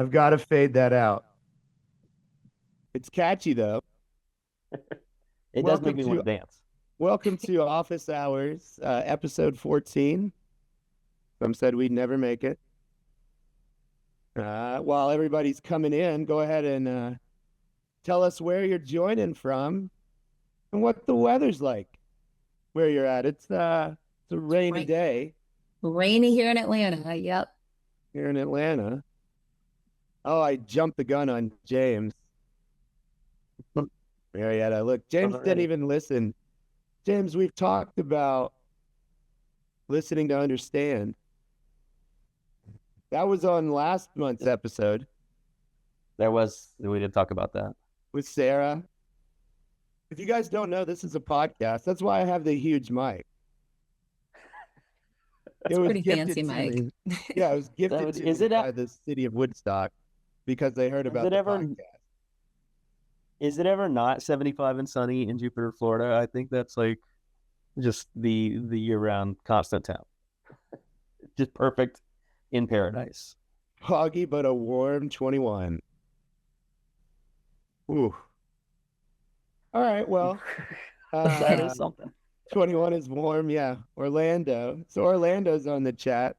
I've got to fade that out. It's catchy though. It does make Welcome me want to to dance. welcome to Office Hours, episode 14. Some said we'd never make it. While everybody's coming in, go ahead and tell us where you're joining from and what the weather's like where you're at. It's a rainy day Rainy here in Atlanta. Yep. here in Atlanta. Oh, I jumped the gun on James. Marietta, look, James didn't even listen. James, we've talked about listening to understand. That was on last month's episode We did talk about that. with Sarah. If you guys don't know, this is a podcast. That's why I have the huge mic. It's It was pretty gifted fancy to mic. me. Yeah, it was gifted would- to is me it by the city of Woodstock because they heard about it the ever- podcast. Is it ever not 75 and sunny in Jupiter, Florida? I think that's like just the year-round constant temp. Just perfect in paradise. Foggy, but a warm 21. Ooh. All right, well, That uh, is something. 21 is warm, yeah. Orlando. So Orlando's on the chat.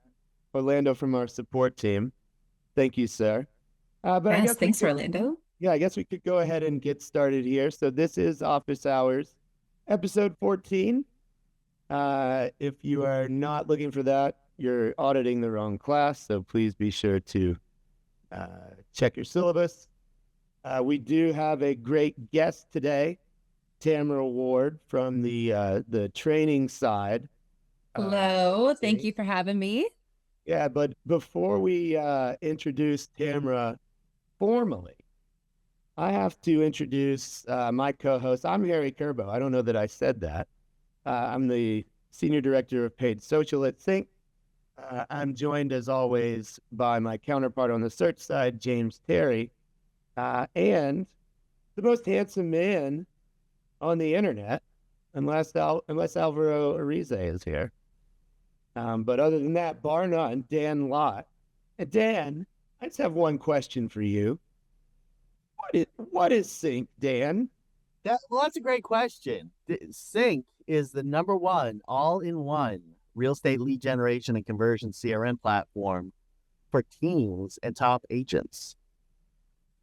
Orlando from our support team. Thank you, sir. But I Yes, guess we thanks, could- Orlando. Yeah, I guess we could go ahead and get started here. So this is Office Hours, episode 14. If you are not looking for that, you're auditing the wrong class. So please be sure to check your syllabus. We do have a great guest today, Tamara Ward from the training side. Hello. Thank you for having me. Yeah, but before we introduce Tamara formally, I have to introduce my co-host. I'm Harry Kerbo. I don't know that I said that. I'm the Senior Director of Paid Social at CINC. I'm joined, as always, by my counterpart on the search side, James Terry, and the most handsome man on the internet, unless Alvaro Arize is here. But other than that, bar none, Dan Lott. And Dan, I just have one question for you. What is CINC, Dan? That's a great question. CINC is the number one all-in-one real estate lead generation and conversion CRM platform for teams and top agents.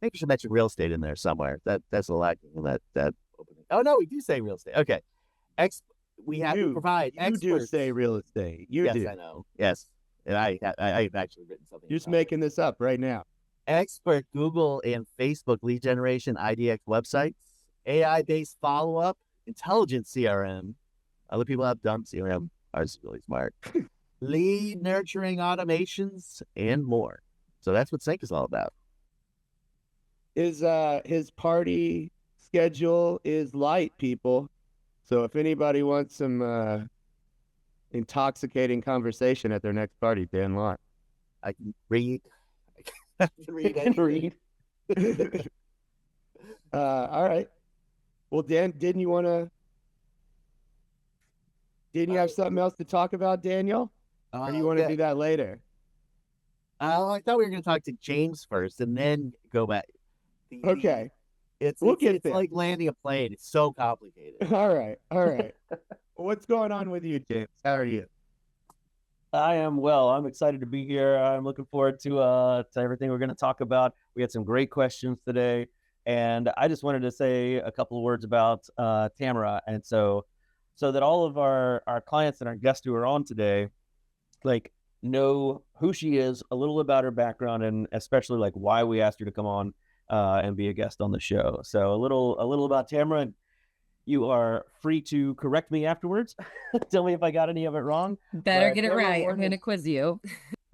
Maybe we should mention real estate in there somewhere. That's a lacking in that opening. Oh no, we do say real estate. Okay. We have to provide experts. You do say real estate. You yes, do. I know. Yes. And I've actually written something. You're just making this up right now. Expert Google and Facebook lead generation IDX websites, AI-based follow-up, intelligent CRM. Other people have dumb CRM. Ours is really smart. Lead nurturing automations and more. So that's what CINC is all about. His party schedule is light, people. So if anybody wants some intoxicating conversation at their next party, Dan Lott. I can read. Read. All right. Well, Dan, didn't you have something else to talk about, Daniel? Or do you want to do that later? I thought we were going to talk to James first and then go back. Okay. We'll get it's there. like landing a plane. It's so complicated. All right. What's going on with you, James? How are you? I am well. I'm excited to be here. I'm looking forward to everything we're going to talk about. We had some great questions today, and I just wanted to say a couple of words about Tamara, and so that all of our clients and our guests who are on today, like, know who she is, a little about her background, and especially like why we asked her to come on and be a guest on the show. So a little about Tamara. And you are free to correct me afterwards. Tell me if I got any of it wrong. Better get it Tamara right. Ward I'm going to quiz you.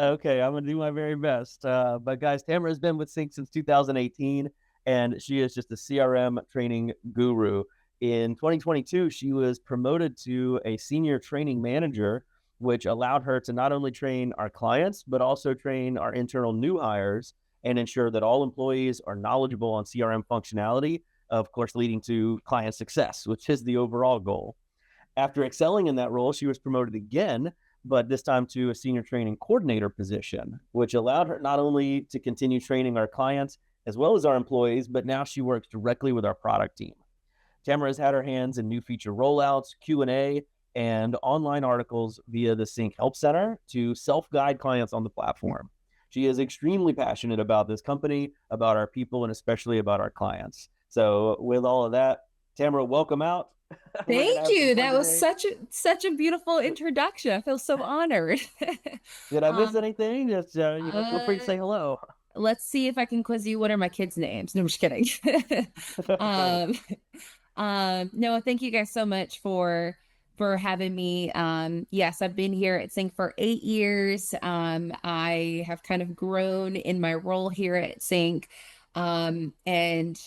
Okay, I'm going to do my very best. But guys, Tamara has been with CINC since 2018, and she is just a CRM training guru. In 2022, she was promoted to a senior training manager, which allowed her to not only train our clients, but also train our internal new hires and ensure that all employees are knowledgeable on CRM functionality, of course, leading to client success, which is the overall goal. After excelling in that role, she was promoted again but this time to a senior training coordinator position, which allowed her not only to continue training our clients as well as our employees, but now she works directly with our product team. Tamara has had her hands in new feature rollouts, Q&A, and online articles via the CINC Help Center to self-guide clients on the platform. She is extremely passionate about this company, about our people, and especially about our clients. So with all of that, Tamara, welcome out. Thank you. That was today. such a beautiful introduction. I feel so honored. Did I miss Um, anything? Just feel free to say hello. let's see if I can quiz you. What are my kids' names? No, I'm just kidding. um, no, thank you guys so much for having me. Yes, I've been here at CINC for 8 years. I have kind of grown in my role here at CINC. And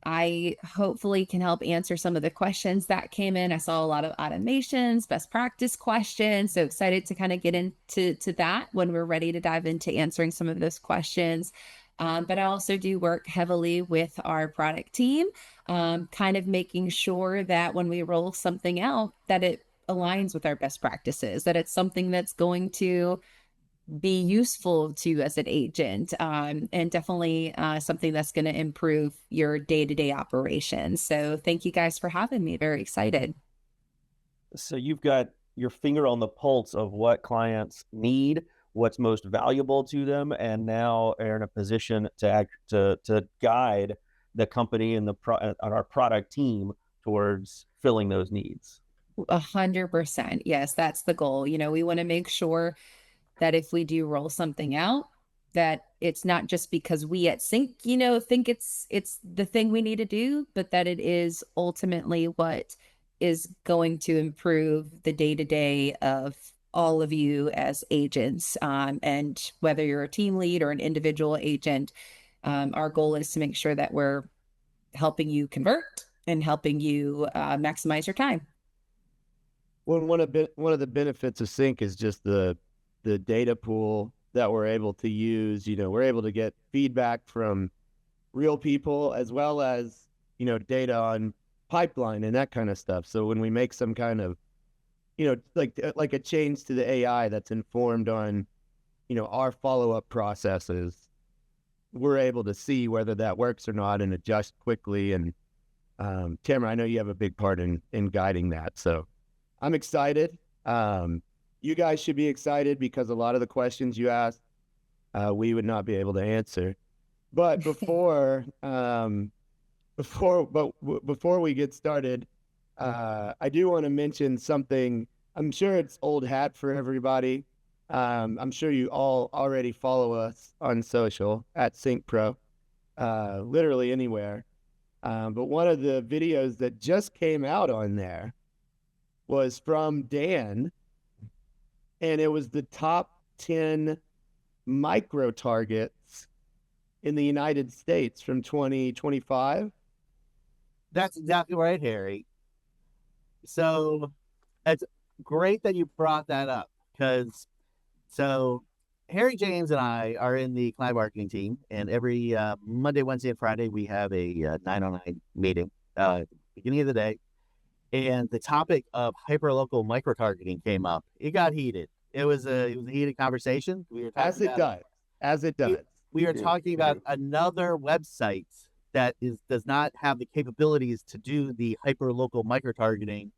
I hopefully can help answer some of the questions that came in. I saw a lot of automations, best practice questions. So excited to kind of get into that when we're ready to dive into answering some of those questions. But I also do work heavily with our product team, kind of making sure that when we roll something out, that it aligns with our best practices, that it's something that's going to be useful to you as an agent, and definitely something that's going to improve your day-to-day operations. So thank you guys for having me. Very excited. So you've got your finger on the pulse of what clients need, what's most valuable to them, and now are in a position to guide the company and our product team towards filling those needs. 100%. Yes, that's the goal. You know, we want to make sure that if we do roll something out, that it's not just because we at CINC, think it's the thing we need to do, but that it is ultimately what is going to improve the day-to-day of all of you as agents. And whether you're a team lead or an individual agent, our goal is to make sure that we're helping you convert and helping you maximize your time. Well, one of the benefits of CINC is just the data pool that we're able to use. We're able to get feedback from real people as well as, data on pipeline and that kind of stuff. So when we make some kind of, like a change to the AI that's informed on, our follow-up processes, we're able to see whether that works or not and adjust quickly. And Tamara, I know you have a big part in guiding that. So I'm excited. You guys should be excited because a lot of the questions you asked, we would not be able to answer. But before we get started, I do want to mention something. I'm sure it's old hat for everybody. I'm sure you all already follow us on social at CINC Pro, literally anywhere. But one of the videos that just came out on there was from Dan. And it was the top 10 micro targets in the United States from 2025. That's exactly right, Harry. So it's great that you brought that up because Harry James and I are in the client marketing team, and every Monday, Wednesday, and Friday we have a 909 meeting at the beginning of the day. And the topic of hyperlocal micro-targeting came up. It got heated. It was a heated conversation. We were As it does. We are talking about another website that does not have the capabilities to do the hyperlocal micro-targeting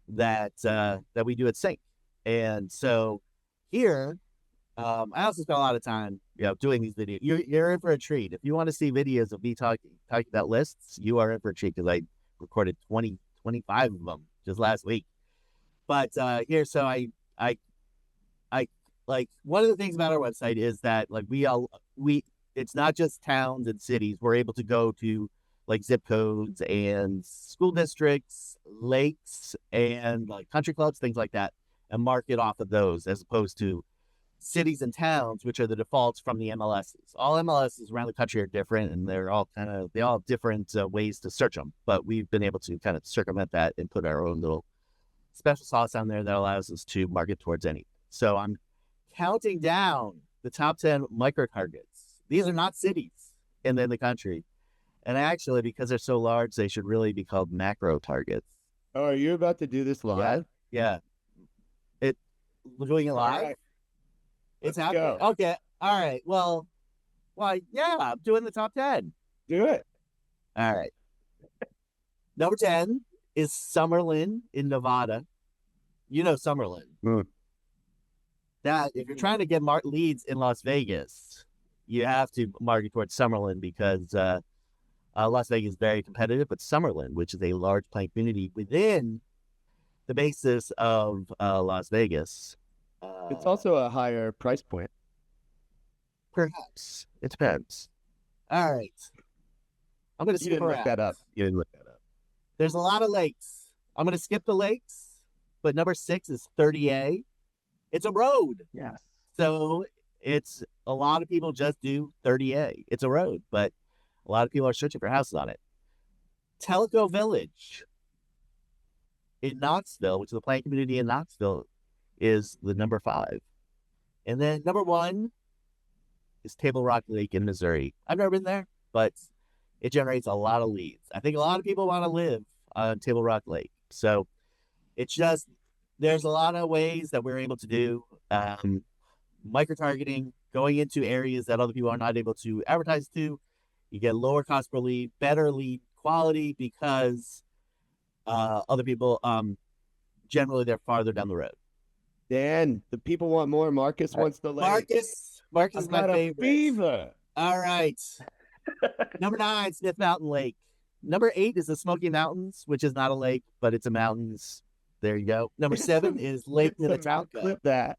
that we do at CINC. And so here, I also spent a lot of time doing these videos. You're in for a treat. If you want to see videos of me talking about lists, you are in for a treat because I recorded 25 of them just last week. But here, so I like one of the things about our website is that like it's not just towns and cities. We're able to go to like zip codes and school districts, lakes, and like country clubs, things like that, and market off of those as opposed to cities and towns, which are the defaults from the MLSs. All MLSs around the country are different, and they all have different ways to search them. But we've been able to kind of circumvent that and put our own little special sauce on there that allows us to market towards any. So I'm counting down the top 10 micro targets. These are not cities in the country. And actually, because they're so large, they should really be called macro targets. Oh, are you about to do this live? Yeah. We're doing it live. right. It's Let's happening. go. Okay. All right. Well, yeah, I'm doing the top 10. Do it. All right. Number 10 is Summerlin in Nevada. You know Summerlin. Mm. That if you're trying to get leads in Las Vegas, you have to market towards Summerlin because Las Vegas is very competitive. But Summerlin, which is a large plant community within the basis of Las Vegas, It's also a higher price point. perhaps it depends. All right, I'm going to You skip didn't look around. that up. You didn't look that up. There's a lot of lakes. I'm going to skip the lakes, but number 6 is 30A. It's a road. Yes. So it's a lot of people just do 30A. It's a road, but a lot of people are searching for houses on it. Telco Village in Knoxville, which is a plant community in Knoxville, is the number 5. And then number 1 is Table Rock Lake in Missouri. I've never been there, but it generates a lot of leads. I think a lot of people want to live on Table Rock Lake. So it's just, there's a lot of ways that we're able to do micro-targeting, going into areas that other people are not able to advertise to. You get lower cost per lead, better lead quality because other people, generally, they're farther down the road. Dan, the people want more. Marcus wants the lake. Marcus is I've my got a favorite. fever. All right. Number 9, Smith Mountain Lake. Number 8 is the Smoky Mountains, which is not a lake, but it's a mountains. There you go. Number 7 is Lake It's a mount Minnetonka. clip that.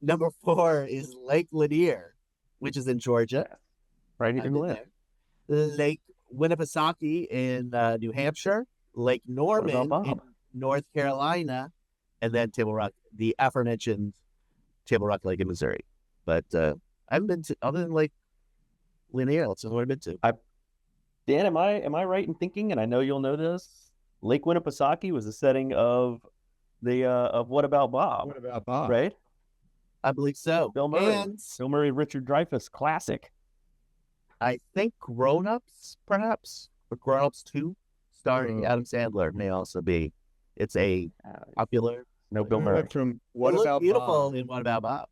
Number 4 is Lake Lanier, which is in Georgia. Right I've here, been live. there. Lake Winnipesaukee in New Hampshire. Lake Norman in Bob? North Carolina. And then Table Rock, the aforementioned Table Rock Lake in Missouri. But I haven't been to, other than Lake Lanier, that's what I've been to. Dan, am I right in thinking, and I know you'll know this, Lake Winnipesaukee was the setting of the of What About Bob, What about Bob? right? I believe so. Bill Murray. And Bill Murray, Richard Dreyfuss, classic. I think Grown Ups, perhaps, or Grown Ups 2, starring Adam Sandler, may also be. It's a popular. No Bill We Murray. went from What It looked About beautiful Bob? in What About Bob?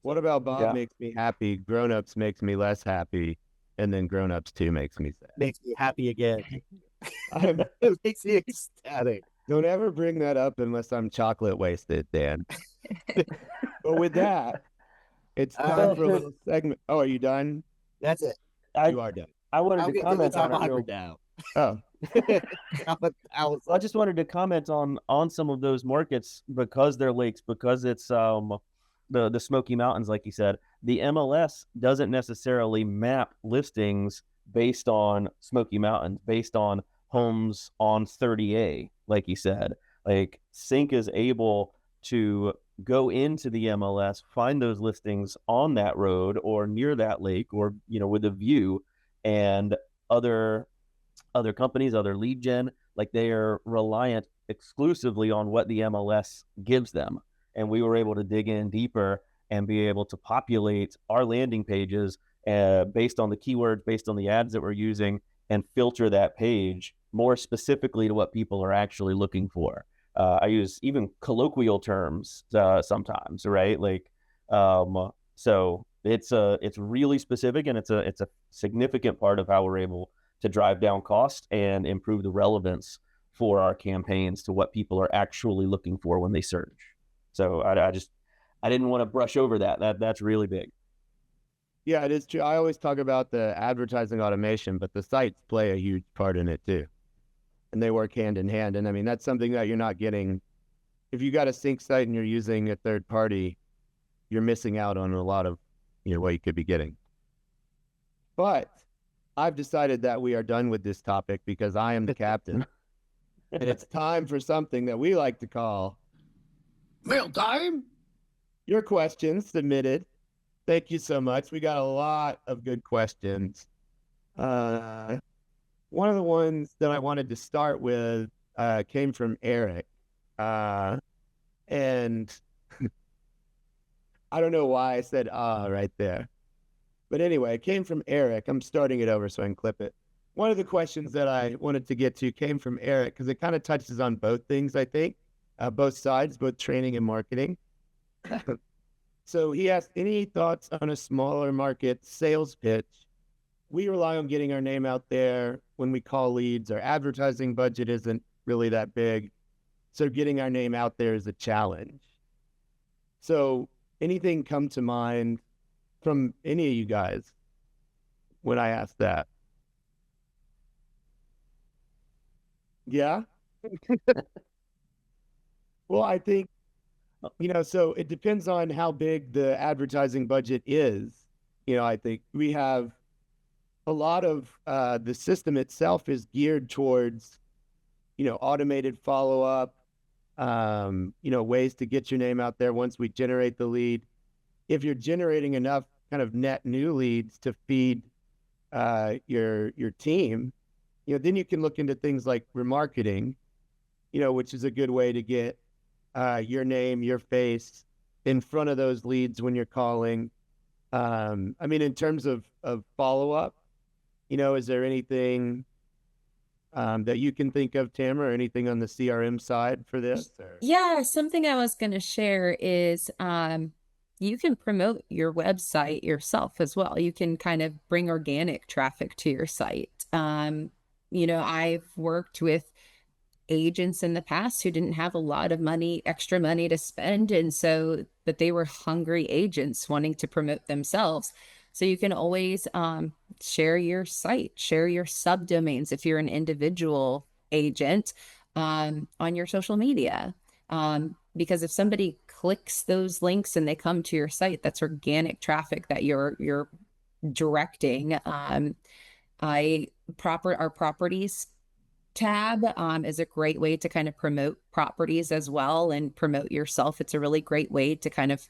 What About Bob Yeah. makes me happy. Grown Ups makes me less happy. And then Grown Ups 2 makes me sad. Makes me happy again. I'm- It makes me ecstatic. Don't ever bring that up unless I'm chocolate wasted, Dan. But with that, it's time for a little segment. Oh, are you done? That's it. You are done. I wanted I'll to get to the comment top on it. 100 now. Oh, I just wanted to comment on some of those markets because they're lakes, because it's the Smoky Mountains, like you said. The MLS doesn't necessarily map listings based on Smoky Mountains, based on homes on 30A, like you said. Like CINC is able to go into the MLS, find those listings on that road or near that lake, or with a view, and other companies, other lead gen, like they are reliant exclusively on what the MLS gives them. And we were able to dig in deeper and be able to populate our landing pages based on the keywords, based on the ads that we're using, and filter that page more specifically to what people are actually looking for. I use even colloquial terms sometimes, right? Like, so it's really specific, and it's a significant part of how we're able to drive down cost and improve the relevance for our campaigns to what people are actually looking for when they search. So I didn't want to brush over that. That's really big. yeah, it is true. I always talk about the advertising automation, but the sites play a huge part in it too. And they work hand in hand. And I mean, that's something that you're not getting. If you got a CINC site and you're using a third party, you're missing out on a lot of, what you could be getting. But I've decided that we are done with this topic because I am the captain. And it's time for something that we like to call mail time. Your questions submitted. Thank you so much. We got a lot of good questions. One of the ones that I wanted to start with came from Eric. And I don't know why I said right there. But anyway, it came from Eric. I'm starting it over so I can clip it. One of the questions that I wanted to get to came from Eric because it kind of touches on both things, I think, both sides, both training and marketing. So he asked, any thoughts on a smaller market sales pitch? We rely on getting our name out there when we call leads. Our advertising budget isn't really that big. So getting our name out there is a challenge. So anything come to mind from any of you guys when I asked that? Yeah. Well, I think, so it depends on how big the advertising budget is. I think we have a lot of the system itself is geared towards, automated follow-up, ways to get your name out there once we generate the lead. If you're generating enough kind of net new leads to feed your team, then you can look into things like remarketing, which is a good way to get your name, your face in front of those leads when you're calling. In terms of follow-up, is there anything that you can think of, Tamara, or anything on the CRM side for this? Or? Yeah, something I was going to share is you can promote your website yourself as well. You can kind of bring organic traffic to your site. I've worked with agents in the past who didn't have a lot of extra money to spend. But they were hungry agents wanting to promote themselves. So you can always share your site, share your subdomains if you're an individual agent on your social media. Because if somebody clicks those links and they come to your site, that's organic traffic that you're directing. Our properties tab is a great way to kind of promote properties as well and promote yourself. It's a really great way to kind of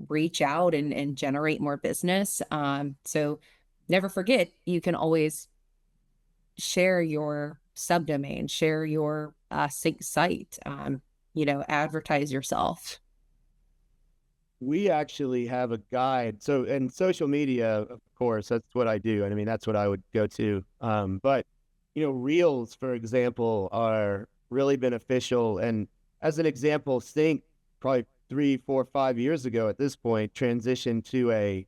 reach out and generate more business. So never forget, you can always share your subdomain, share your CINC site, advertise yourself. We actually have a guide. So, and social media, of course, that's what I do. And that's what I would go to. But, Reels, for example, are really beneficial. And as an example, CINC probably 3, 4, 5 years ago at this point transitioned to a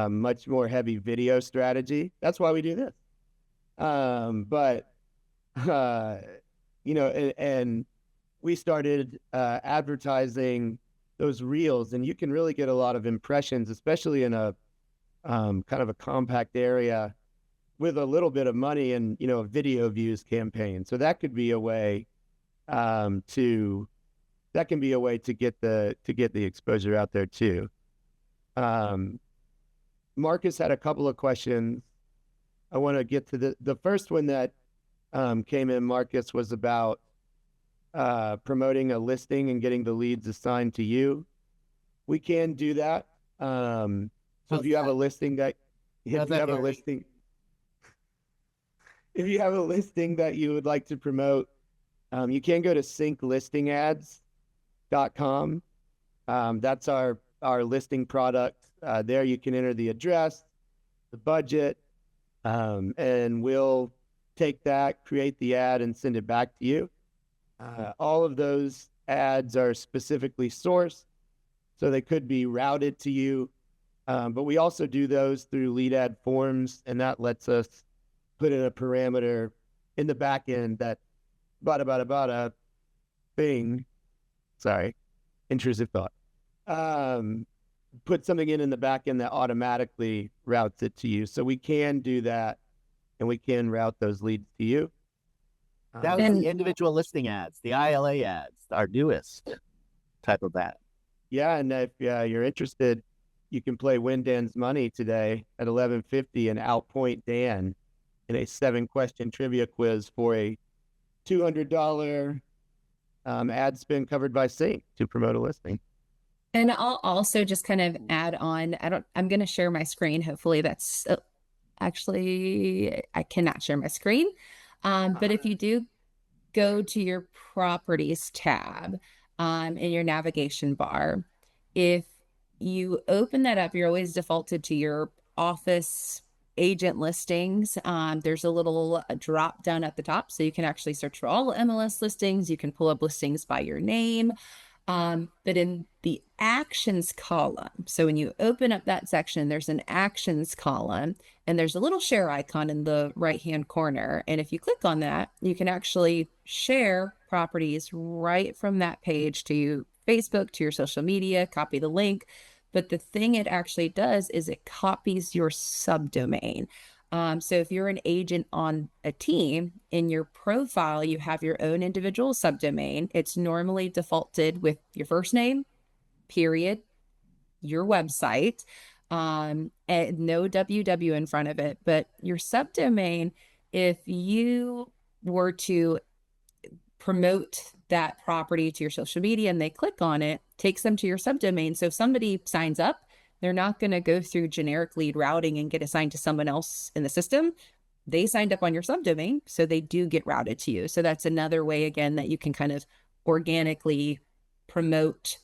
much more heavy video strategy. That's why we do this. And we started advertising those reels, and you can really get a lot of impressions, especially in a kind of a compact area with a little bit of money and, a video views campaign. So that could be a way to get the exposure out there too. Marcus had a couple of questions. I want to get to the first one that came in, Marcus, was about promoting a listing and getting the leads assigned to you. We can do that. So if you have a listing that if you have a listing that you would like to promote, you can go to cinclistingads.com. That's our listing product. There you can enter the address, the budget, and we'll take that, create the ad, and send it back to you. All of those ads are specifically sourced, so they could be routed to you. But we also do those through lead ad forms, and that lets us put in a parameter in the back end that bing. Sorry, intrusive thought. Put something in the back end that automatically routes it to you. So we can do that, and we can route those leads to you. That was the individual listing ads, the ILA ads, our newest type of ad. Yeah, and if you're interested, you can play Win Dan's Money today at 11:50 and outpoint Dan in a 7-question trivia quiz for a $200 ad spend covered by CINC to promote a listing. And I'll also just kind of add on, I'm going to share my screen. Hopefully that's actually, I cannot share my screen. But if you do go to your properties tab in your navigation bar, if you open that up, you're always defaulted to your office agent listings. There's a little drop down at the top, so you can actually search for all MLS listings. You can pull up listings by your name. But in the actions column, so when you open up that section, there's an actions column and there's a little share icon in the right-hand corner. And if you click on that, you can actually share properties right from that page to Facebook, to your social media, copy the link. But the thing it actually does is it copies your subdomain. So if you're an agent on a team, in your profile, you have your own individual subdomain. It's normally defaulted with your first name, period, your website, and no www in front of it. But your subdomain, if you were to promote that property to your social media and they click on it, takes them to your subdomain. So if somebody signs up, they're not going to go through generic lead routing and get assigned to someone else in the system. They signed up on your subdomain, so they do get routed to you. So that's another way, again, that you can kind of organically promote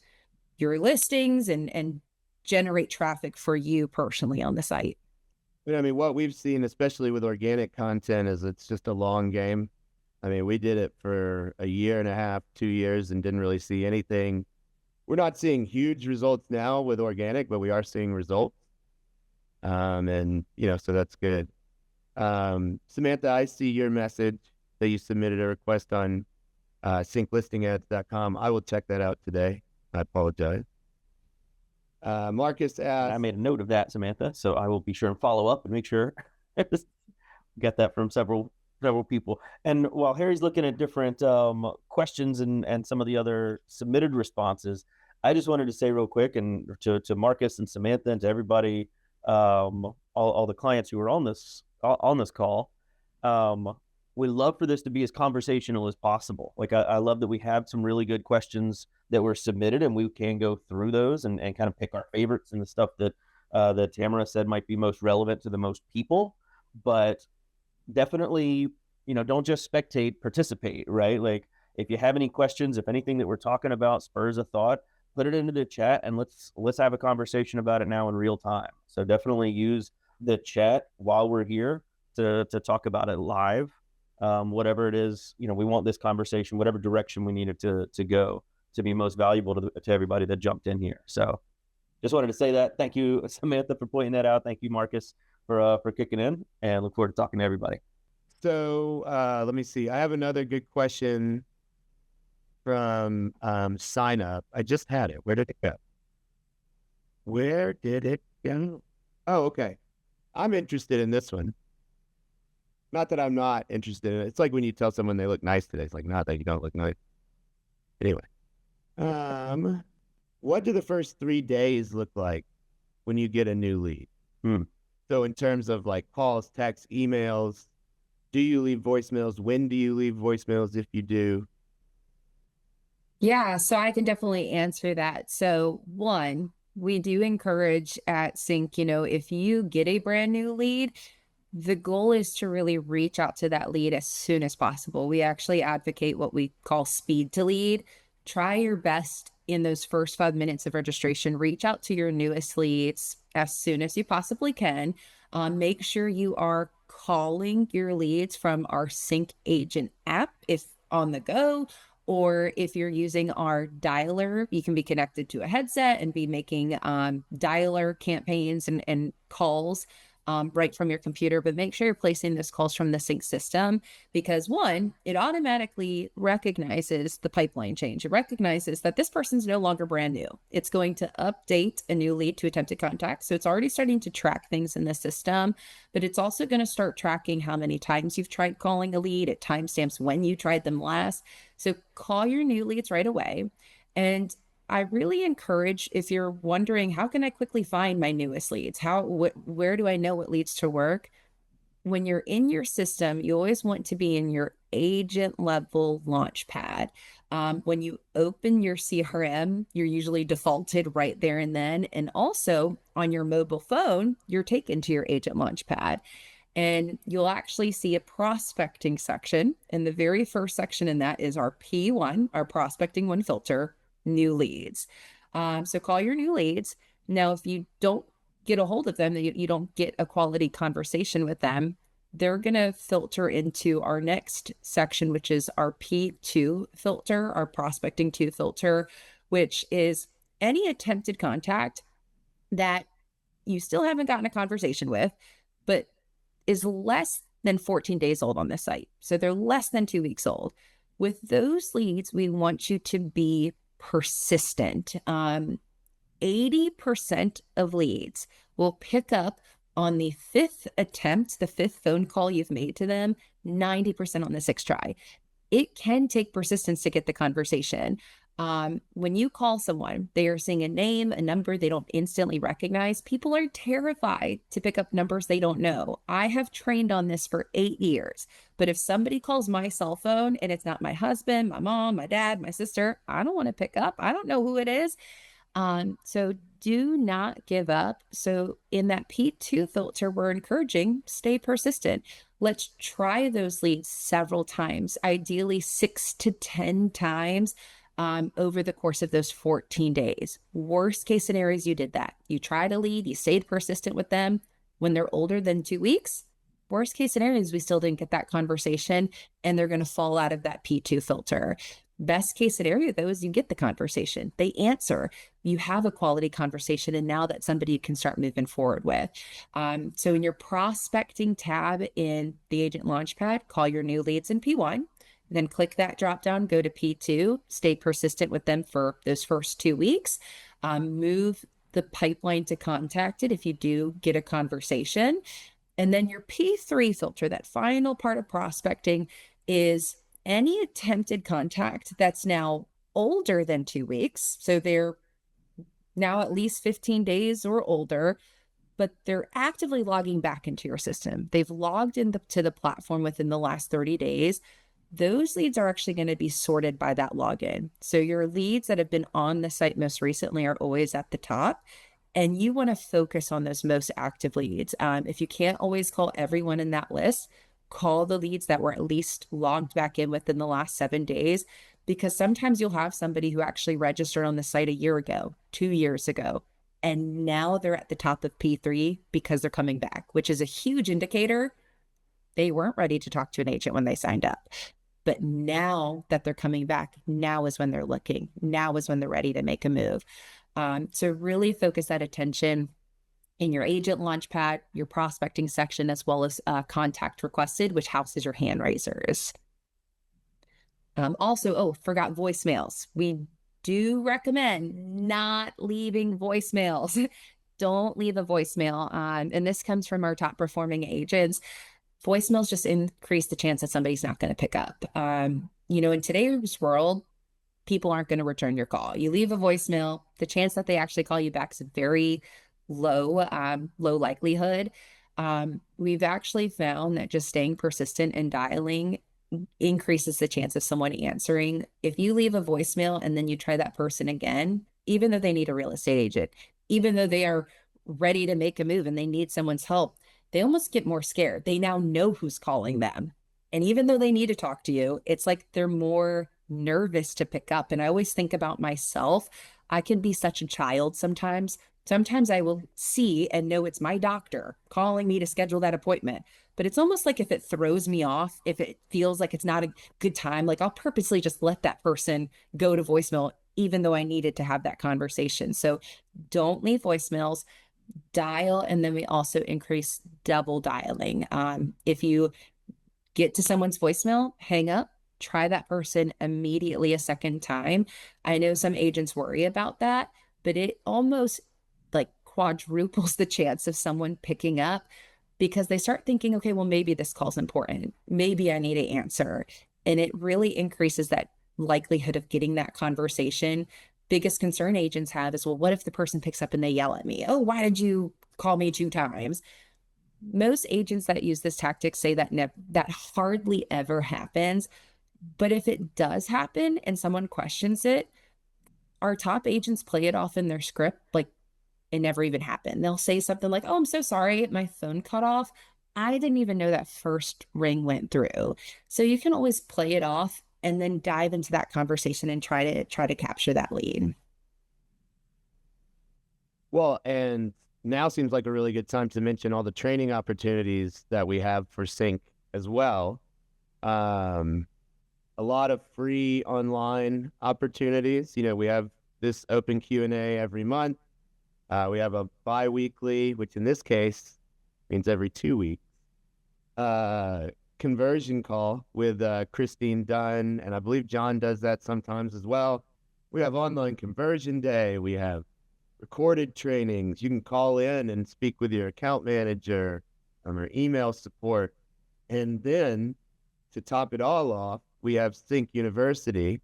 your listings and generate traffic for you personally on the site. I mean, what we've seen, especially with organic content, is it's just a long game. I mean, we did it for a year and a half, 2 years, and didn't really see anything. We're not seeing huge results now with organic, but we are seeing results. And, so that's good. Samantha, I see your message that you submitted a request on cinclistingads.com. I will check that out today. I apologize. Marcus asked. I made a note of that, Samantha, so I will be sure and follow up and make sure I get that from several people. And while Harry's looking at different questions and some of the other submitted responses, I just wanted to say real quick, and to Marcus and Samantha and to everybody, all the clients who are on this call, we love for this to be as conversational as possible. Like I love that we have some really good questions that were submitted, and we can go through those and kind of pick our favorites and the stuff that Tamara said might be most relevant to the most people. But definitely, don't just spectate, participate, right? Like if you have any questions, if anything that we're talking about spurs a thought, put it into the chat and let's have a conversation about it now in real time. So definitely use the chat while we're here to talk about it live. Whatever it is, we want this conversation, whatever direction we need it to go, to be most valuable to everybody that jumped in here. So just wanted to say that. Thank you, Samantha, for pointing that out. Thank you, Marcus, for kicking in, and look forward to talking to everybody. So let me see. I have another good question from Sign Up. I just had it. Where did it go? Oh, okay. I'm interested in this one. Not that I'm not interested in it. It's like when you tell someone they look nice today. It's like, not that you don't look nice. Anyway. What do the first 3 days look like when you get a new lead? So in terms of like calls, texts, emails, do you leave voicemails? When do you leave voicemails if you do? Yeah, so I can definitely answer that. So one, we do encourage at CINC, if you get a brand new lead, the goal is to really reach out to that lead as soon as possible. We actually advocate what we call speed to lead. Try your best in those first 5 minutes of registration. Reach out to your newest leads as soon as you possibly can. Make sure you are calling your leads from our CINC Agent app if on the go, or if you're using our dialer, you can be connected to a headset and be making dialer campaigns and calls right from your computer. But make sure you're placing those calls from the CINC system, because one, it automatically recognizes the pipeline change. It recognizes that this person's no longer brand new. It's going to update a new lead to attempted contact. So it's already starting to track things in the system, but it's also going to start tracking how many times you've tried calling a lead. It timestamps when you tried them last. So call your new leads right away. And I really encourage, if you're wondering, how can I quickly find my newest leads? Where do I know what leads to work? When you're in your system, you always want to be in your agent level launch pad. When you open your CRM, you're usually defaulted right there and then. And also on your mobile phone, you're taken to your agent launch pad. And you'll actually see a prospecting section. And the very first section in that is our P1, our prospecting one filter, new leads. So call your new leads. Now, if you don't get a hold of them, you don't get a quality conversation with them, they're going to filter into our next section, which is our P2 filter, our prospecting 2 filter, which is any attempted contact that you still haven't gotten a conversation with, but is less than 14 days old on the site. So they're less than 2 weeks old. With those leads, we want you to be persistent. 80% of leads will pick up on the 5th attempt, the 5th phone call you've made to them, 90% on the 6th try. It can take persistence to get the conversation. When you call someone, they are seeing a name, a number they don't instantly recognize. People are terrified to pick up numbers they don't know. I have trained on this for 8 years, but if somebody calls my cell phone and it's not my husband, my mom, my dad, my sister, I don't want to pick up. I don't know who it is. So do not give up. So in that P2 filter, we're encouraging stay persistent. Let's try those leads several times, ideally 6 to 10 times over the course of those 14 days. Worst case scenarios, you did that. You tried a lead, you stayed persistent with them. When they're older than 2 weeks, worst case scenarios, we still didn't get that conversation and they're going to fall out of that P2 filter. Best case scenario, though, is you get the conversation. They answer. You have a quality conversation, and now that's somebody you can start moving forward with. So in your prospecting tab in the Agent Launchpad, call your new leads in P1, then click that drop down, go to P2, stay persistent with them for those first 2 weeks, move the pipeline to contacted if you do get a conversation. And then your P3 filter, that final part of prospecting, is any attempted contact that's now older than 2 weeks. So they're now at least 15 days or older, but they're actively logging back into your system. They've logged into the platform within the last 30 days. Those leads are actually going to be sorted by that login. So your leads that have been on the site most recently are always at the top. And you want to focus on those most active leads. If you can't always call everyone in that list, call the leads that were at least logged back in within the last 7 days, because sometimes you'll have somebody who actually registered on the site a year ago, 2 years ago, and now they're at the top of P3 because they're coming back, which is a huge indicator. They weren't ready to talk to an agent when they signed up. But now that they're coming back, now is when they're looking. Now is when they're ready to make a move. So really focus that attention in your agent launchpad, your prospecting section, as well as contact requested, which houses your hand raisers. Also, forgot voicemails. We do recommend not leaving voicemails. Don't leave a voicemail. And this comes from our top performing agents. Voicemails just increase the chance that somebody's not going to pick up. In today's world, people aren't going to return your call. You leave a voicemail, the chance that they actually call you back is very low likelihood. We've actually found that just staying persistent and dialing increases the chance of someone answering. If you leave a voicemail and then you try that person again, even though they need a real estate agent, even though they are ready to make a move and they need someone's help, they almost get more scared. They now know who's calling them. And even though they need to talk to you, it's like they're more nervous to pick up. And I always think about myself. I can be such a child sometimes. Sometimes I will see and know it's my doctor calling me to schedule that appointment. But it's almost like if it throws me off, if it feels like it's not a good time, like I'll purposely just let that person go to voicemail, even though I needed to have that conversation. So don't leave voicemails. Dial, and then we also increase double dialing. If you get to someone's voicemail, hang up, try that person immediately a second time. I know some agents worry about that, but it almost like quadruples the chance of someone picking up because they start thinking, okay, well, maybe this call's important. Maybe I need to answer. And it really increases that likelihood of getting that conversation. Biggest concern agents have is, well, what if the person picks up and they yell at me? Oh, why did you call me 2 times? Most agents that use this tactic say that that hardly ever happens. But if it does happen and someone questions it, our top agents play it off in their script like it never even happened. They'll say something like, oh, I'm so sorry, my phone cut off. I didn't even know that first ring went through. So you can always play it off and then dive into that conversation and try to capture that lead. Well, and now seems like a really good time to mention all the training opportunities that we have for CINC as well. A lot of free online opportunities. We have this open Q&A every month. We have a bi-weekly, which in this case means every 2 weeks, conversion call with Christine Dunn, and I believe John does that sometimes as well. We have online conversion day. We have recorded trainings. You can call in and speak with your account manager or email support. And then to top it all off, we have CINC University,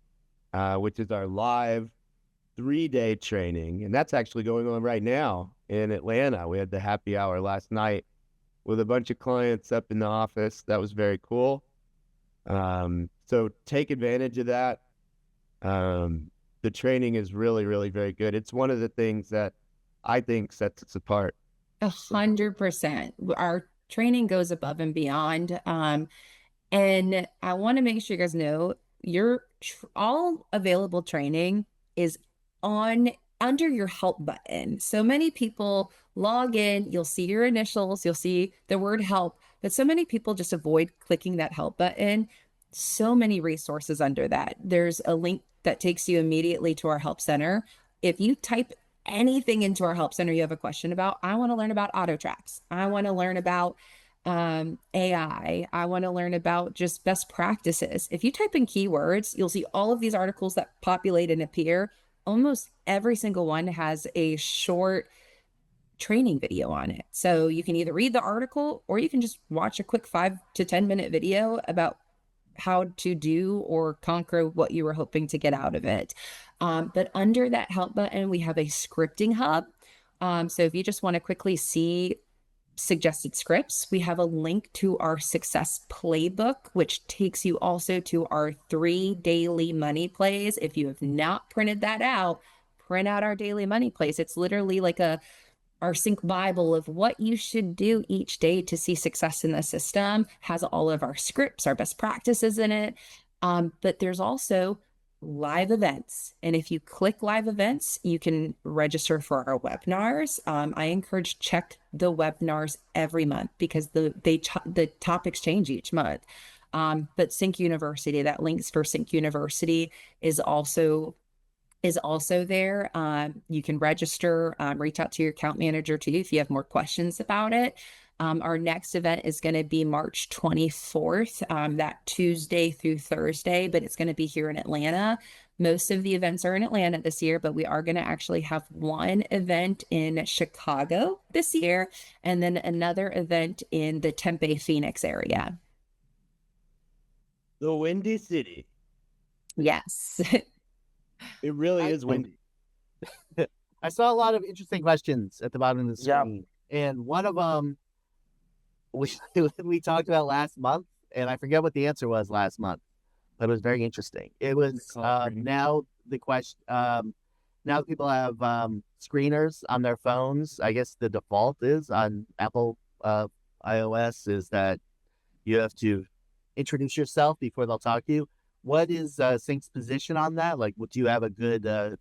which is our live 3-day training. And that's actually going on right now in Atlanta. We had the happy hour last night with a bunch of clients up in the office. That was very cool. So take advantage of that. The training is really, really very good. It's one of the things that I think sets us apart. 100%. Our training goes above and beyond. And I want to make sure you guys know your all available training is under your help button. So many people log in, you'll see your initials, you'll see the word help, but so many people just avoid clicking that help button. So many resources under that. There's a link that takes you immediately to our help center. If you type anything into our help center you have a question about, I want to learn about auto tracks. I want to learn about AI. I want to learn about just best practices. If you type in keywords, you'll see all of these articles that populate and appear. Almost every single one has a short training video on it. So you can either read the article or you can just watch a quick 5 to 10 minute video about how to do or conquer what you were hoping to get out of it. But under that help button, we have a scripting hub. So if you just want to quickly see suggested scripts, we have a link to our success playbook, which takes you also to our 3 daily money plays. If you have not printed that out, print out our daily money plays. It's literally like our CINC Bible of what you should do each day to see success in the system. Has all of our scripts, our best practices in it. But there's also live events. And if you click live events, you can register for our webinars. I encourage check the webinars every month because the topics change each month. But CINC University, that links for CINC University is also there. You can register, reach out to your account manager too if you have more questions about it. Our next event is going to be March 24th, that Tuesday through Thursday, but it's going to be here in Atlanta. Most of the events are in Atlanta this year, but we are going to actually have one event in Chicago this year, and then another event in the Tempe, Phoenix area. The Windy City. Yes. It really is windy. I saw a lot of interesting questions at the bottom of the screen. And one of them we talked about last month, and I forget what the answer was last month, but it was very interesting. It was now the question. Now people have screeners on their phones. I guess the default is on Apple iOS is that you have to introduce yourself before they'll talk to you. What is CINC's position on that? Like, would you have a good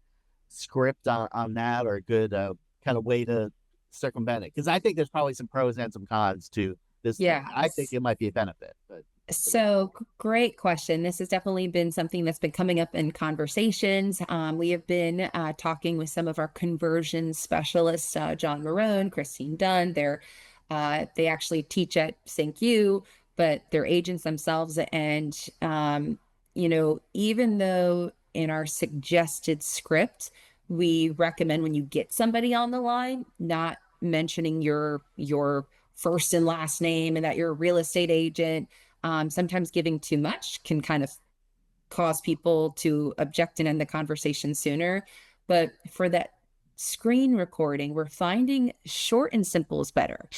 script on that, or a good kind of way to circumvent it? Because I think there's probably some pros and some cons to this. Yeah, I think it might be a benefit. But so great question. This has definitely been something that's been coming up in conversations. We have been talking with some of our conversion specialists, John Marone, Christine Dunn. They actually teach at CINC U, but they're agents themselves. And even though in our suggested script, we recommend when you get somebody on the line, not mentioning your first and last name and that you're a real estate agent. Sometimes giving too much can kind of cause people to object and end the conversation sooner. But for that screen recording, we're finding short and simple is better.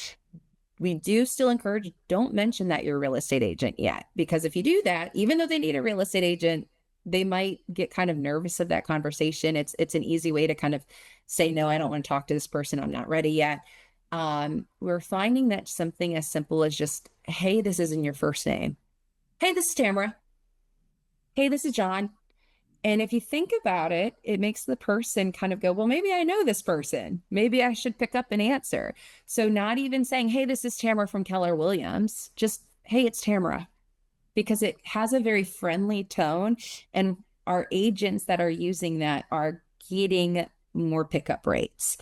We do still encourage, don't mention that you're a real estate agent yet, because if you do that, even though they need a real estate agent, they might get kind of nervous of that conversation. It's an easy way to kind of say, no, I don't want to talk to this person. I'm not ready yet. We're finding that something as simple as just, hey, this isn't your first name. Hey, this is Tamara. Hey, this is John. And if you think about it, it makes the person kind of go, well, maybe I know this person. Maybe I should pick up and answer. So not even saying, hey, this is Tamara from Keller Williams, just, hey, it's Tamara, because it has a very friendly tone. And our agents that are using that are getting more pickup rates.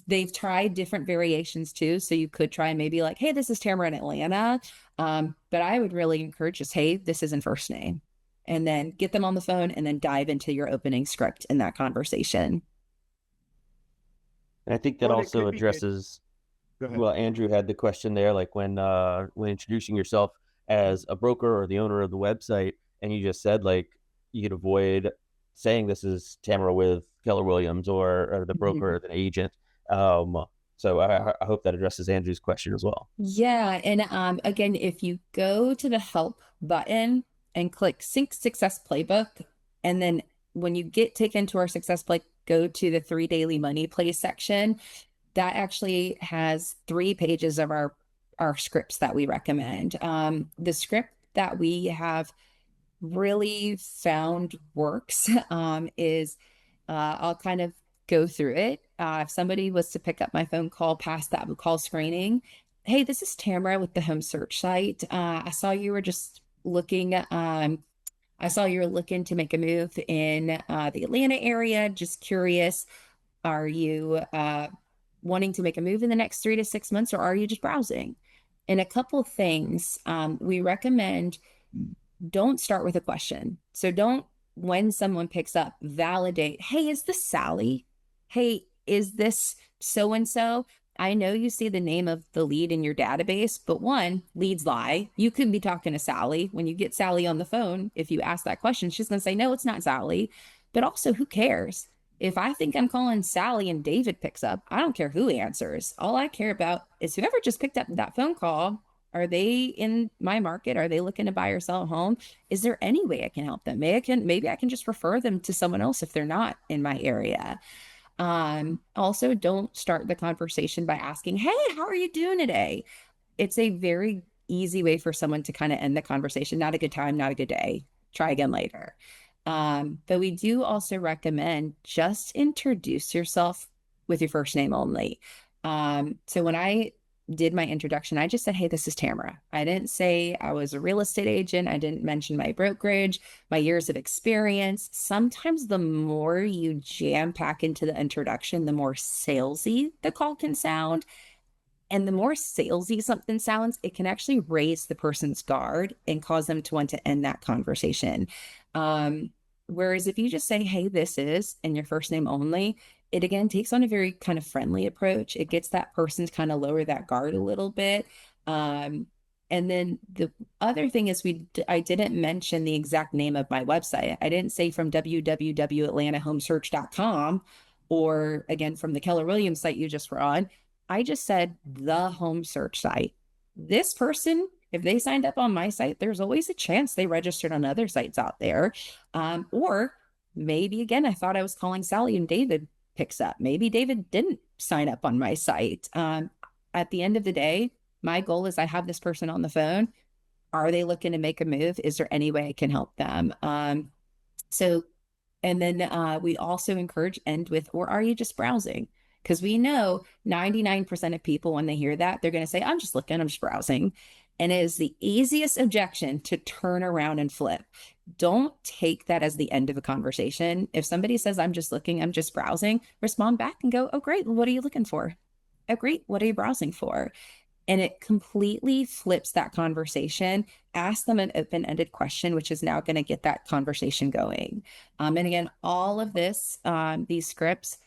They've tried different variations too. So you could try maybe like, hey, this is Tamara in Atlanta. But I would really encourage just, hey, this isn't first name. And then get them on the phone and then dive into your opening script in that conversation. And I think that Or it also could be good- addresses, Go ahead. well, Andrew had the question there, like when introducing yourself as a broker or the owner of the website, and you just said like you could avoid saying this is Tamara with Keller Williams or the broker or the agent. So I hope that addresses Andrew's question as well. Yeah. And again, if you go to the help button and click CINC Success Playbook, and then when you get taken to our success play, go to the 3 daily money plays section. That actually has 3 pages of our scripts that we recommend. The script that we have really found works is I'll kind of go through it. If somebody was to pick up my phone call past that call screening, hey, this is Tamara with the home search site. I saw you were just looking. I saw you were looking to make a move in the Atlanta area. Just curious, are you wanting to make a move in the next 3 to 6 months, or are you just browsing? And a couple things we recommend: don't start with a question. So don't, when someone picks up, validate, hey, is this Sally? Hey, is this so and so? I know you see the name of the lead in your database, but one, leads lie. You could be talking to Sally. When you get Sally on the phone, if you ask that question, she's going to say, no, it's not Sally. But also, who cares? If I think I'm calling Sally and David picks up, I don't care who answers. All I care about is whoever just picked up that phone call. Are they in my market? Are they looking to buy or sell a home? Is there any way I can help them? Maybe I can just refer them to someone else if they're not in my area. Also, don't start the conversation by asking, hey, how are you doing today? It's a very easy way for someone to kind of end the conversation. Not a good time, not a good day. Try again later. But we do also recommend just introduce yourself with your first name only. So when I did my introduction, I just said, hey, this is Tamara. I didn't say I was a real estate agent. I didn't mention my brokerage, my years of experience. Sometimes the more you jam pack into the introduction, the more salesy the call can sound. And the more salesy something sounds, it can actually raise the person's guard and cause them to want to end that conversation. Whereas if you just say, hey, this is, and your first name only, it again takes on a very kind of friendly approach. It gets that person to kind of lower that guard a little bit. And then the other thing is I didn't mention the exact name of my website. I didn't say from www.atlantahomesearch.com or again from the Keller Williams site you just were on. I just said the home search site. This person, if they signed up on my site, there's always a chance they registered on other sites out there. Or maybe, again, I thought I was calling Sally and David picks up. Maybe David didn't sign up on my site. At the end of the day, my goal is I have this person on the phone. Are they looking to make a move? Is there any way I can help them? And then we also encourage end with, or are you just browsing? Because we know 99% of people, when they hear that, they're going to say, I'm just looking, I'm just browsing. And it is the easiest objection to turn around and flip. Don't take that as the end of a conversation. If somebody says, I'm just looking, I'm just browsing, respond back and go, oh, great. Well, what are you looking for? Oh, great. What are you browsing for? And it completely flips that conversation. Ask them an open-ended question, which is now going to get that conversation going. And again, all of this, these scripts,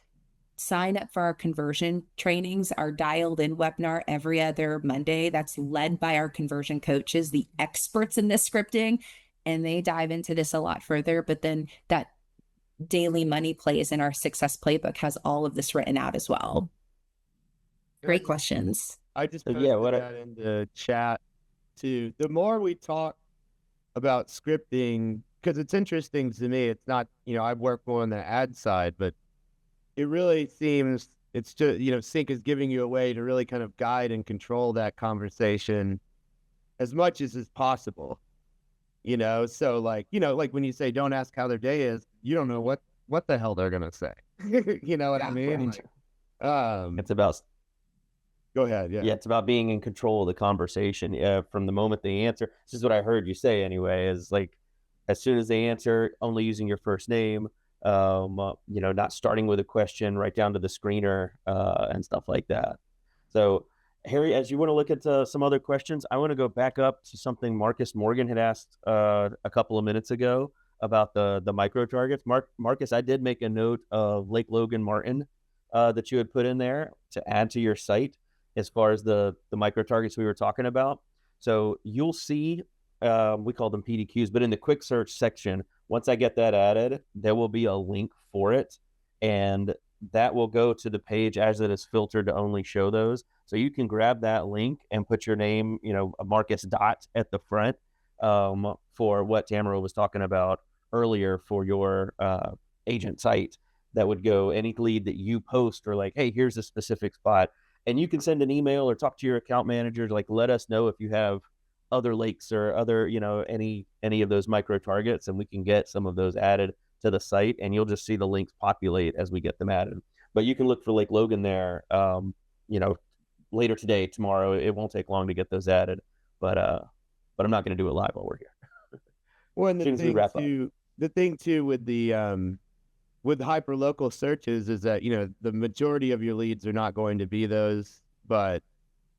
sign up for our conversion trainings, our dialed in webinar every other Monday. That's led by our conversion coaches, the experts in this scripting, and they dive into this a lot further. But then that daily money plays in our success playbook has all of this written out as well. Great questions. I just So, posted yeah, that in the chat too. The more we talk about scripting, because it's interesting to me, it's not, I work more on the ad side, but it really seems it's just, CINC is giving you a way to really kind of guide and control that conversation as much as is possible, so like when you say, don't ask how their day is, you don't know what the hell they're going to say. You know what I mean? It's about, go ahead. Yeah. it's about being in control of the conversation from the moment they answer. This is what I heard you say anyway, is like, as soon as they answer, only using your first name, not starting with a question right down to the screener and stuff like that. So, Harry, as you want to look at some other questions, I want to go back up to something Marcus Morgan had asked a couple of minutes ago about the micro targets. Marcus, I did make a note of Lake Logan Martin that you had put in there to add to your site as far as the micro targets we were talking about. So you'll see, we call them PDQs, but in the quick search section, once I get that added, there will be a link for it, and that will go to the page as it is filtered to only show those. So you can grab that link and put your name, a Marcus dot at the front for what Tamara was talking about earlier for your agent site. That would go any lead that you post or like, hey, here's a specific spot. And you can send an email or talk to your account manager, like let us know if you have other lakes or other, any of those micro targets, and we can get some of those added to the site, and you'll just see the links populate as we get them added. But you can look for Lake Logan there, later today, tomorrow. It won't take long to get those added, but I'm not going to do it live while we're here. Well, and the thing too with the with hyperlocal searches is that the majority of your leads are not going to be those, but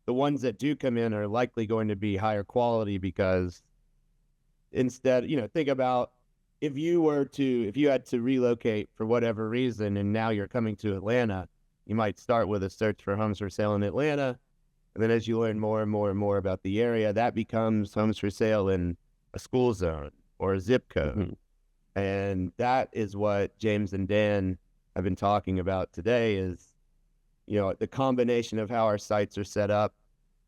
the ones that do come in are likely going to be higher quality, because instead, think about if you had to relocate for whatever reason and now you're coming to Atlanta, you might start with a search for homes for sale in Atlanta. And then as you learn more and more and more about the area, that becomes homes for sale in a school zone or a zip code. Mm-hmm. And that is what James and Dan have been talking about today is, the combination of how our sites are set up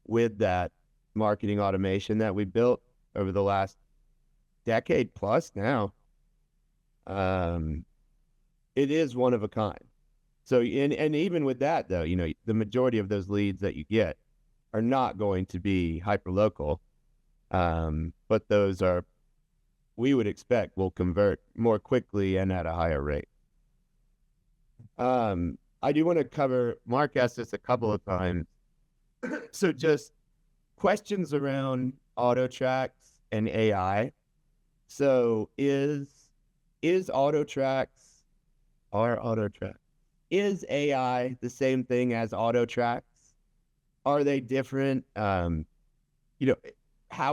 with that marketing automation that we built over the last decade plus now. It is one of a kind. So, and even with that though, the majority of those leads that you get are not going to be hyperlocal. But those are, we would expect, will convert more quickly and at a higher rate. I do want to cover, Mark asked this a couple of times. So just questions around auto tracks and AI. So is auto tracks is AI the same thing as auto tracks? Are they different? How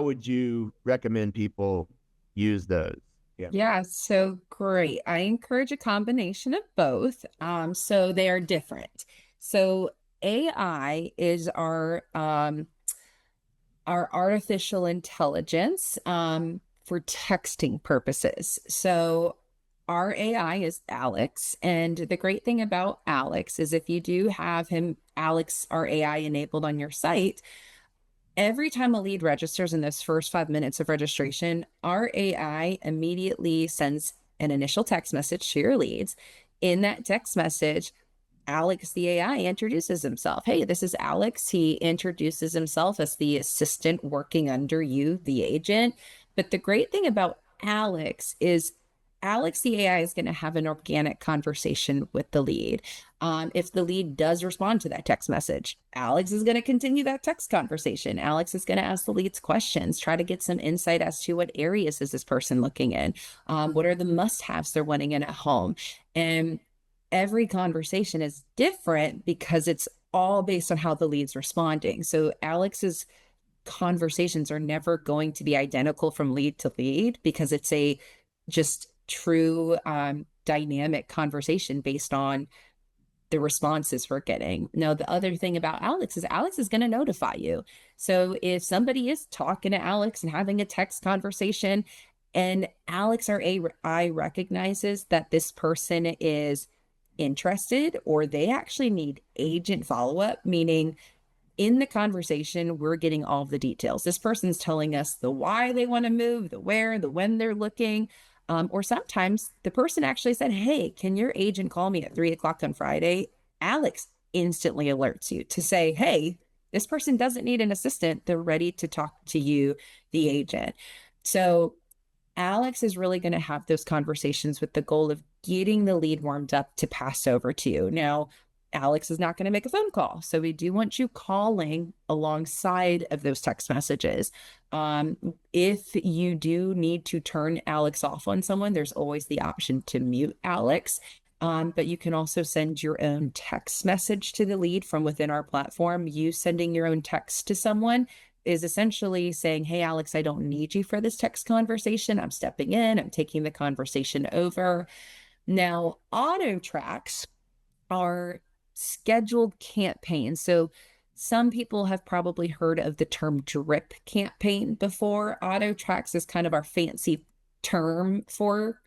would you recommend people use those? Yeah, so great. I encourage a combination of both. So they are different. So AI is our artificial intelligence for texting purposes. So our AI is Alex, and the great thing about Alex is if you do have Alex, our AI, enabled on your site, every time a lead registers in those first 5 minutes of registration, our AI immediately sends an initial text message to your leads. In that text message, Alex, the AI, introduces himself. Hey, this is Alex. He introduces himself as the assistant working under you, the agent. But the great thing about Alex is Alex, the AI, is going to have an organic conversation with the lead. If the lead does respond to that text message, Alex is going to continue that text conversation. Alex is going to ask the leads questions, try to get some insight as to what areas is this person looking in, what are the must-haves they're wanting in at home. And every conversation is different because it's all based on how the lead's responding. So Alex's conversations are never going to be identical from lead to lead because it's a just true dynamic conversation based on the responses we're getting. Now, the other thing about Alex is going to notify you. So if somebody is talking to Alex and having a text conversation and Alex, our AI, recognizes that this person is interested or they actually need agent follow-up, meaning in the conversation, we're getting all the details. This person's telling us the why they want to move, the where, the when they're looking. Or sometimes the person actually said, hey, can your agent call me at 3:00 on Friday? Alex instantly alerts you to say, hey, this person doesn't need an assistant. They're ready to talk to you, the agent. So Alex is really going to have those conversations with the goal of getting the lead warmed up to pass over to you. Now, Alex is not going to make a phone call. So we do want you calling alongside of those text messages. If you do need to turn Alex off on someone, there's always the option to mute Alex. But you can also send your own text message to the lead from within our platform. You sending your own text to someone is essentially saying, hey, Alex, I don't need you for this text conversation. I'm stepping in, I'm taking the conversation over. Now, auto tracks are scheduled campaigns. So some people have probably heard of the term drip campaign before. Auto tracks is kind of our fancy term for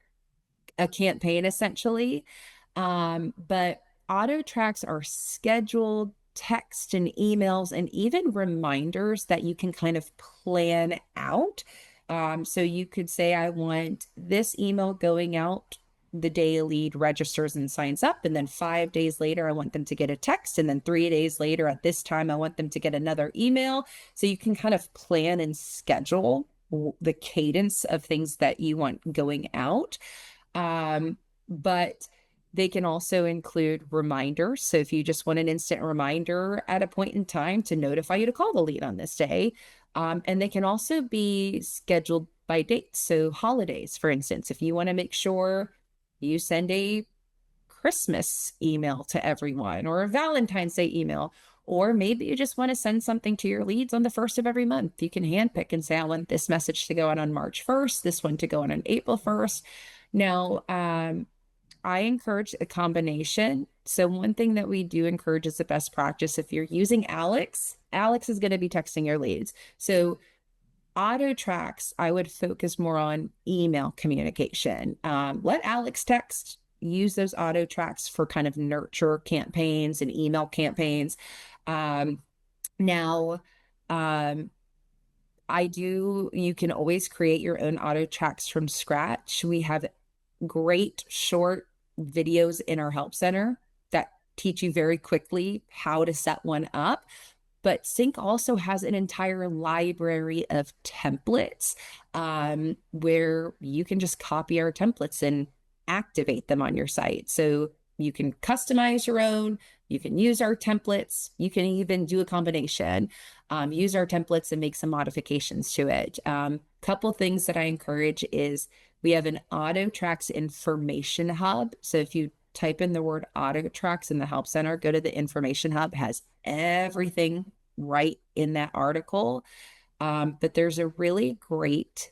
a campaign, essentially. But auto tracks are scheduled text and emails and even reminders that you can kind of plan out. So you could say, I want this email going out the day a lead registers and signs up. And then 5 days later, I want them to get a text. And then 3 days later, at this time, I want them to get another email. So you can kind of plan and schedule the cadence of things that you want going out. But they can also include reminders. So if you just want an instant reminder at a point in time to notify you to call the lead on this day. And they can also be scheduled by dates. So holidays, for instance, if you want to make sure you send a Christmas email to everyone or a Valentine's Day email, or maybe you just want to send something to your leads on the 1st of every month. You can handpick and say, I want this message to go out on March 1st, this one to go out on April 1st. Now, I encourage a combination. So one thing that we do encourage is the best practice. If you're using Alex is going to be texting your leads. So auto tracks, I would focus more on email communication. Let Alex text, use those auto tracks for kind of nurture campaigns and email campaigns. You can always create your own auto tracks from scratch. We have great short videos in our help center that teach you very quickly how to set one up. But CINC also has an entire library of templates where you can just copy our templates and activate them on your site. So you can customize your own, you can use our templates, you can even do a combination, use our templates and make some modifications to it. Couple things that I encourage is we have an auto tracks information hub. So if you type in the word auto tracks in the help center, go to the information hub, has everything right in that article. But there's a really great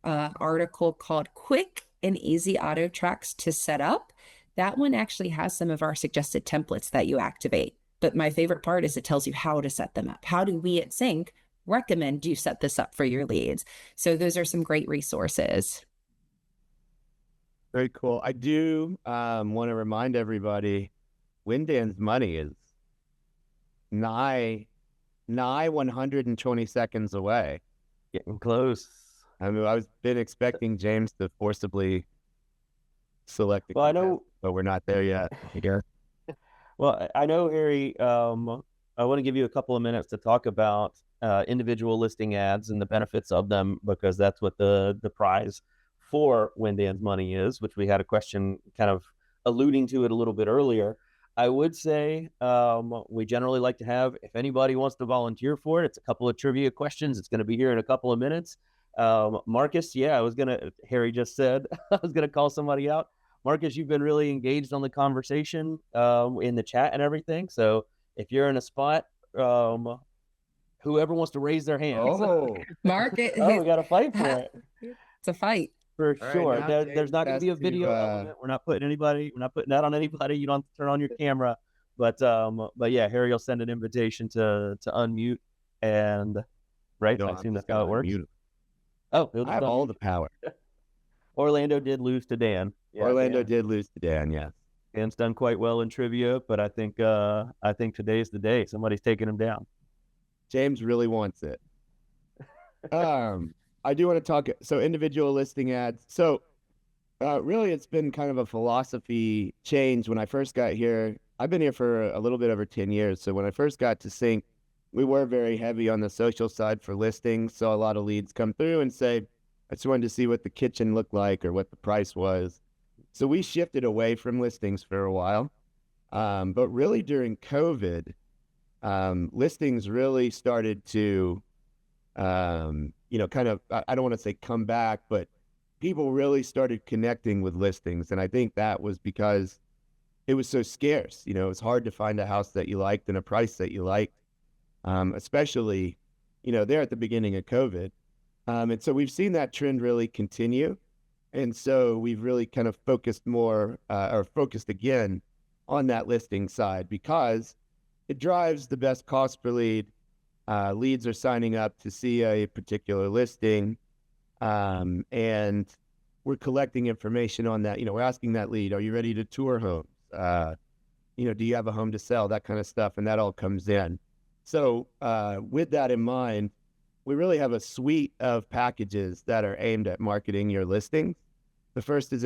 article called Quick and Easy Auto Tracks to Set Up. That one actually has some of our suggested templates that you activate. But my favorite part is it tells you how to set them up. How do we at CINC recommend you set this up for your leads? So those are some great resources. Very cool. I do want to remind everybody, Windan's money is nigh 120 seconds away. Getting close. I mean, I've been expecting James to forcibly select Well, I know, but we're not there yet. Here. well, I know, Harry, I want to give you a couple of minutes to talk about individual listing ads and the benefits of them, because that's what the prize for Windan's money is, which we had a question kind of alluding to it a little bit earlier. I would say we generally like to have, if anybody wants to volunteer for it, it's a couple of trivia questions. It's going to be here in a couple of minutes. Marcus, Harry just said, I was going to call somebody out. Marcus, you've been really engaged on the conversation in the chat and everything. So if you're in a spot, whoever wants to raise their hand. Oh, Marcus, we got to fight for it. It's a fight. For All right, sure. now There's not going to be a video element. We're not putting that on anybody. You don't have to turn on your camera. But yeah, Harry will send an invitation to unmute, and right. no, I assume that's how it works. Mute. Oh, I have all the power. Orlando did lose to Dan. Yeah, Orlando did lose to Dan. Yes. Dan's done quite well in trivia, but I think today's the day. Somebody's taking him down. James really wants it. I do want to talk. So individual listing ads. So really, it's been kind of a philosophy change. When I first got here, I've been here for a little bit over 10 years. So when I first got to CINC, we were very heavy on the social side for listings. So a lot of leads come through and say, I just wanted to see what the kitchen looked like or what the price was. So we shifted away from listings for a while. But really during COVID, listings really started to, kind of, I don't want to say come back, but people really started connecting with listings. And I think that was because it was so scarce. It was hard to find a house that you liked and a price that you liked, especially, there at the beginning of COVID. And so we've seen that trend really continue. And so we've really kind of focused more or focused again on that listing side because it drives the best cost per lead. Leads are signing up to see a particular listing. And we're collecting information on that. We're asking that lead, are you ready to tour homes? Do you have a home to sell? That kind of stuff. And that all comes in. So with that in mind, we really have a suite of packages that are aimed at marketing your listings. The first is